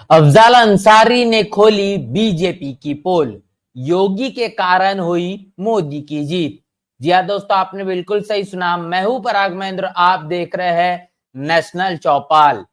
अफजल अंसारी ने खोली बीजेपी की पोल, योगी के कारण हुई मोदी की जीत। जी हाँ दोस्तों, आपने बिल्कुल सही सुना। मैं हूं पराग महेंद्र, आप देख रहे हैं नेशनल चौपाल।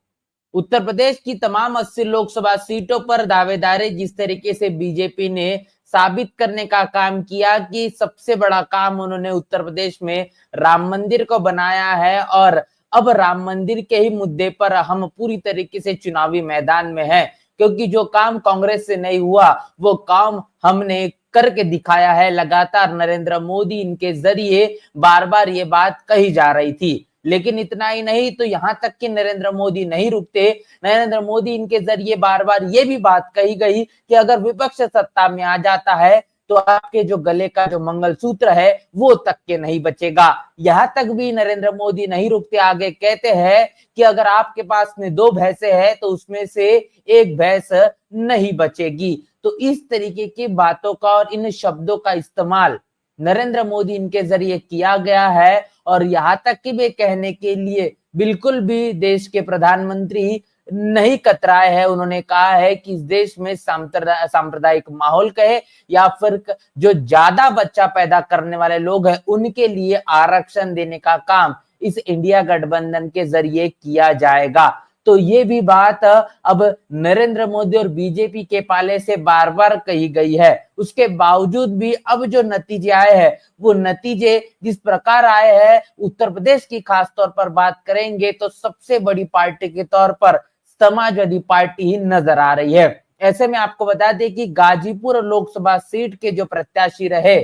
उत्तर प्रदेश की तमाम 80 लोकसभा सीटों पर दावेदारी जिस तरीके से बीजेपी ने साबित करने का काम किया कि सबसे बड़ा काम उन्होंने उत्तर प्रदेश में राम मंदिर को बनाया है, और अब राम मंदिर के ही मुद्दे पर हम पूरी तरीके से चुनावी मैदान में हैं, क्योंकि जो काम कांग्रेस से नहीं हुआ वो काम हमने करके दिखाया है। लगातार नरेंद्र मोदी इनके जरिए बार बार ये बात कही जा रही थी। लेकिन इतना ही नहीं, तो यहां तक कि नरेंद्र मोदी नहीं रुकते। नरेंद्र मोदी इनके जरिए बार बार ये भी बात कही गई कि अगर विपक्ष सत्ता में आ जाता है तो आपके जो गले का जो मंगलसूत्र है वो तक के नहीं बचेगा। यहां तक भी नरेंद्र मोदी नहीं रुकते, आगे कहते हैं कि अगर आपके पास में 2 भैंसे हैं तो उसमें से एक भैंस नहीं बचेगी। तो इस तरीके की बातों का और इन शब्दों का इस्तेमाल नरेंद्र मोदी इनके जरिए किया गया है, और यहां तक कि वे कहने के लिए बिल्कुल भी देश के प्रधानमंत्री नहीं कतराए हैं। उन्होंने कहा है कि इस देश में सांप्रदायिक माहौल कहे या फिर जो ज्यादा बच्चा पैदा करने वाले लोग हैं उनके लिए आरक्षण देने का काम इस इंडिया गठबंधन के जरिए किया जाएगा। तो ये भी बात अब नरेंद्र मोदी और बीजेपी के पाले से बार बार कही गई है। उसके बावजूद भी अब जो नतीजे आए हैं वो नतीजे जिस प्रकार आए हैं, उत्तर प्रदेश की खास तौर पर बात करेंगे तो सबसे बड़ी पार्टी के तौर पर समाजवादी पार्टी ही नजर आ रही है। ऐसे में आपको बता दें कि गाजीपुर लोकसभा सीट के जो प्रत्याशी रहे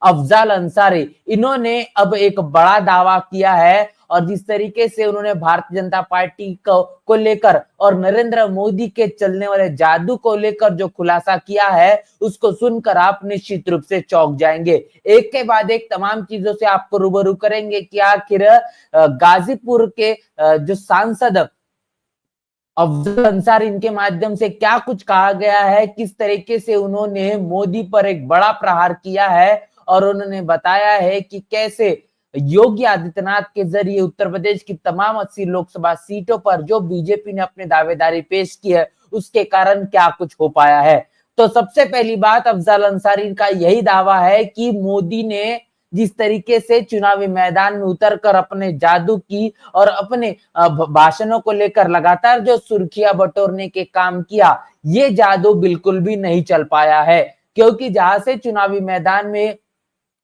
अफजल अंसारी, इन्होंने अब एक बड़ा दावा किया है, और जिस तरीके से उन्होंने भारतीय जनता पार्टी को लेकर और नरेंद्र मोदी के चलने वाले जादू को लेकर जो खुलासा किया है उसको सुनकर आप निश्चित रूप से चौंक जाएंगे। एक के बाद एक तमाम चीजों से आपको रूबरू करेंगे कि आखिर गाजीपुर के जो सांसद अफजल अंसारी, इनके माध्यम से क्या कुछ कहा गया है, किस तरीके से उन्होंने मोदी पर एक बड़ा प्रहार किया है, और उन्होंने बताया है कि कैसे योगी आदित्यनाथ के जरिए उत्तर प्रदेश की तमाम 80 लोकसभा सीटों पर जो बीजेपी ने अपनी दावेदारी पेश की है उसके कारण क्या कुछ हो पाया है। तो सबसे पहली बात अफजल अंसारी का यही दावा है कि मोदी ने जिस तरीके से चुनावी मैदान में उतरकर अपने जादू की और अपने भाषणों को लेकर लगातार जो सुर्खियां बटोरने के काम किया, ये जादू बिल्कुल भी नहीं चल पाया है। क्योंकि जहां से चुनावी मैदान में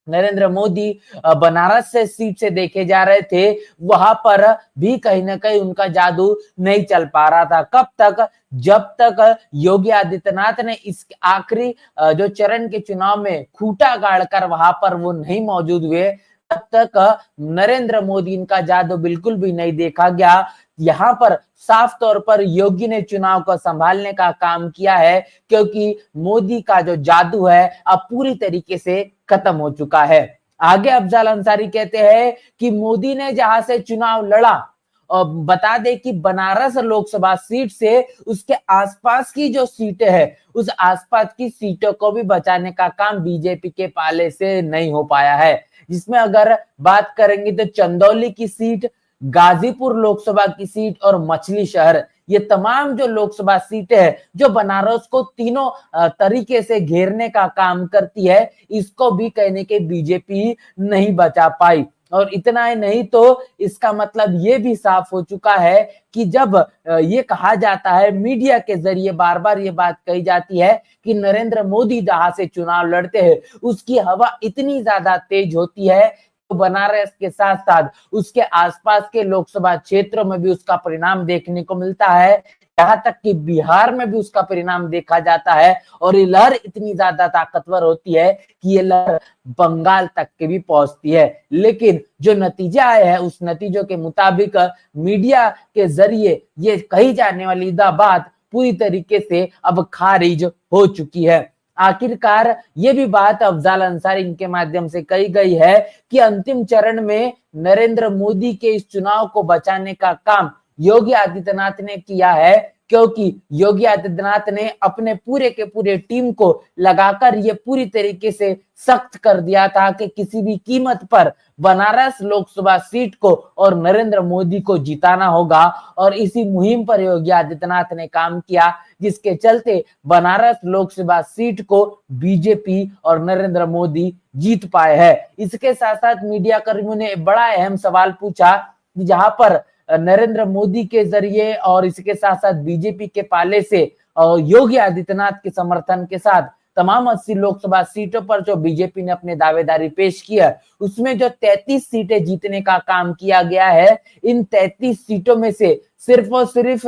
नरेंद्र मोदी बनारस से सीट से देखे जा रहे थे, वहां पर भी कहीं ना कहीं उनका जादू नहीं चल पा रहा था। कब तक? जब तक योगी आदित्यनाथ ने इस आखिरी जो चरण के चुनाव में खूंटा गाड़कर वहां पर वो नहीं मौजूद हुए, तब तक नरेंद्र मोदी इनका जादू बिल्कुल भी नहीं देखा गया। यहाँ पर साफ तौर पर योगी ने चुनाव को संभालने का काम किया है, क्योंकि मोदी का जो जादू है अब पूरी तरीके से खत्म हो चुका है। आगे अफजल अंसारी कहते हैं कि मोदी ने जहां से चुनाव लड़ा, और बता दे कि बनारस लोकसभा सीट से उसके आसपास की जो सीटें हैं उस आसपास की सीटों को भी बचाने का काम बीजेपी के पाले से नहीं हो पाया है। जिसमें अगर बात करेंगे तो चंदौली की सीट, गाजीपुर लोकसभा की सीट और मछली शहर, ये तमाम जो लोकसभा सीटें हैं जो बनारस को तीनों तरीके से घेरने का काम करती है, इसको भी कहने के बीजेपी नहीं बचा पाई। और इतना ही नहीं, तो इसका मतलब ये भी साफ हो चुका है कि जब ये कहा जाता है, मीडिया के जरिए बार बार ये बात कही जाती है कि नरेंद्र मोदी जहां से चुनाव लड़ते हैं उसकी हवा इतनी ज्यादा तेज होती है, तो बनारस के साथ साथ उसके आसपास के लोकसभा क्षेत्रों में भी उसका परिणाम देखने को मिलता है। यहाँ तक कि बिहार में भी उसका परिणाम देखा जाता है, और ये लहर इतनी ज्यादा ताकतवर होती है कि ये लहर बंगाल तक के भी पहुंचती है। लेकिन जो नतीजे आए हैं उस नतीजों के मुताबिक मीडिया के जरिए ये कही जाने वाली बात पूरी तरीके से अब खारिज हो चुकी है। आखिरकार ये भी बात अफजल अंसारी इनके माध्यम से कही गई है कि अंतिम चरण में नरेंद्र मोदी के इस चुनाव को बचाने का काम योगी आदित्यनाथ ने किया है, क्योंकि योगी आदित्यनाथ ने अपने पूरे के पूरे टीम को लगाकर ये पूरी तरीके से सख्त कर दिया था कि किसी भी कीमत पर बनारस लोकसभा सीट को और नरेंद्र मोदी को जिताना होगा। और इसी मुहिम पर योगी आदित्यनाथ ने काम किया, जिसके चलते बनारस लोकसभा सीट को बीजेपी और नरेंद्र मोदी जीत पाए हैं। इसके साथ साथ मीडिया कर्मियों ने बड़ा अहम सवाल पूछा कि जहां पर नरेंद्र मोदी के जरिए और इसके साथ साथ बीजेपी के पाले से योगी आदित्यनाथ के समर्थन के साथ तमाम 80 लोकसभा सीटों पर जो बीजेपी ने अपने दावेदारी पेश किया, उसमें जो 33 सीटें जीतने का काम किया गया है, इन 33 सीटों में से सिर्फ और सिर्फ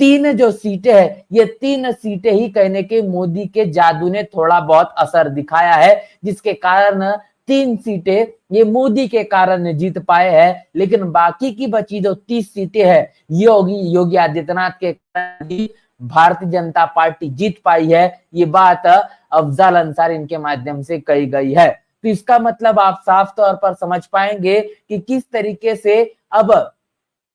3 जो सीटें हैं, ये 3 सीटें ही कहने के मोदी के जादू ने थोड़ा बहुत असर दिखाया है, जिसके कारण 3 सीटें ये मोदी के कारण जीत पाए हैं। लेकिन बाकी की बची जो 30 सीटें हैं, योगी आदित्यनाथ के कारण भारतीय जनता पार्टी जीत पाई है। ये बात अफजल अंसारी इनके माध्यम से कही गई है। तो इसका मतलब आप साफ तौर पर समझ पाएंगे कि किस तरीके से अब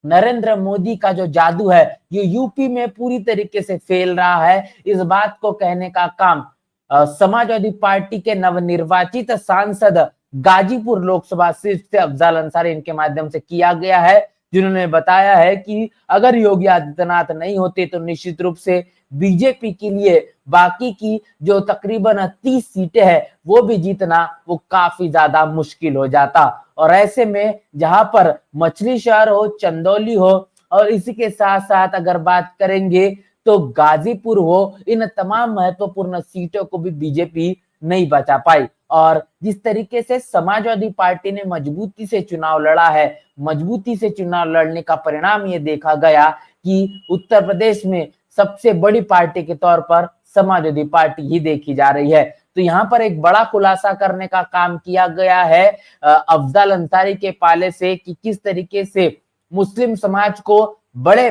नरेंद्र मोदी का जो जादू है ये यूपी में पूरी तरीके से फैल रहा है। इस बात को कहने का काम समाजवादी पार्टी के नवनिर्वाचित सांसद गाजीपुर लोकसभा सीट से अफजल अंसारी इनके माध्यम से किया गया है, जिन्होंने बताया है कि अगर योगी आदित्यनाथ नहीं होते तो निश्चित रूप से बीजेपी के लिए बाकी की जो तकरीबन 30 सीटें हैं वो भी जीतना वो काफी ज्यादा मुश्किल हो जाता। और ऐसे में जहां पर मछली शहर हो, चंदौली हो और इसी के साथ साथ अगर बात करेंगे तो गाजीपुर हो, इन तमाम महत्वपूर्ण सीटों को भी बीजेपी नहीं बचा पाई। और जिस तरीके से समाजवादी पार्टी ने मजबूती से चुनाव लड़ा है, मजबूती से चुनाव लड़ने का परिणाम ये देखा गया कि उत्तर प्रदेश में सबसे बड़ी पार्टी के तौर पर समाजवादी पार्टी ही देखी जा रही है। तो यहाँ पर एक बड़ा खुलासा करने का काम किया गया है अफजल अंसारी के पाले से कि किस तरीके से मुस्लिम समाज को बड़े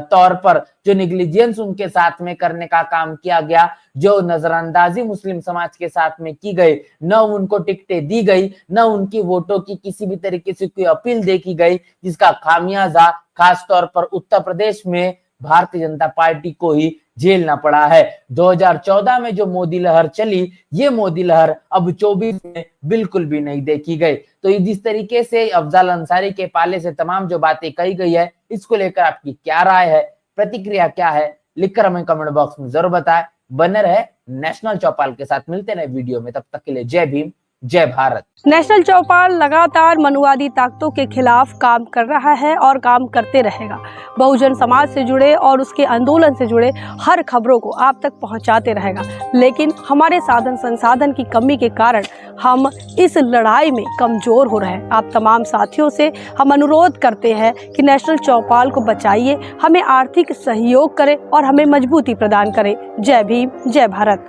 तौर पर जो निग्लिजेंस उनके साथ में करने का काम किया गया, जो नजरअंदाजी मुस्लिम समाज के साथ में की गई, न उनको टिकटें दी गई, न उनकी वोटों की किसी भी तरीके से कोई अपील देखी गई, जिसका खामियाजा खास तौर पर उत्तर प्रदेश में भारतीय जनता पार्टी को ही झेलना पड़ा है। 2014 में जो मोदी लहर चली, ये मोदी लहर अब 24 में बिल्कुल भी नहीं देखी गई। तो जिस तरीके से अफजल अंसारी के पाले से तमाम जो बातें कही गई है, इसको लेकर आपकी क्या राय है, प्रतिक्रिया क्या है, लिखकर हमें कमेंट बॉक्स में जरूर बताएं। बने रहे नेशनल चौपाल के साथ, मिलते हैं वीडियो में, तब तक के लिए जय भीम, जय भारत। नेशनल चौपाल लगातार मनुवादी ताकतों के खिलाफ काम कर रहा है और काम करते रहेगा। बहुजन समाज से जुड़े और उसके आंदोलन से जुड़े हर खबरों को आप तक पहुंचाते रहेगा। लेकिन हमारे साधन संसाधन की कमी के कारण हम इस लड़ाई में कमजोर हो रहे हैं। आप तमाम साथियों से हम अनुरोध करते हैं कि नेशनल चौपाल को बचाइए, हमें आर्थिक सहयोग करें और हमें मजबूती प्रदान करें। जय भीम, जय भारत।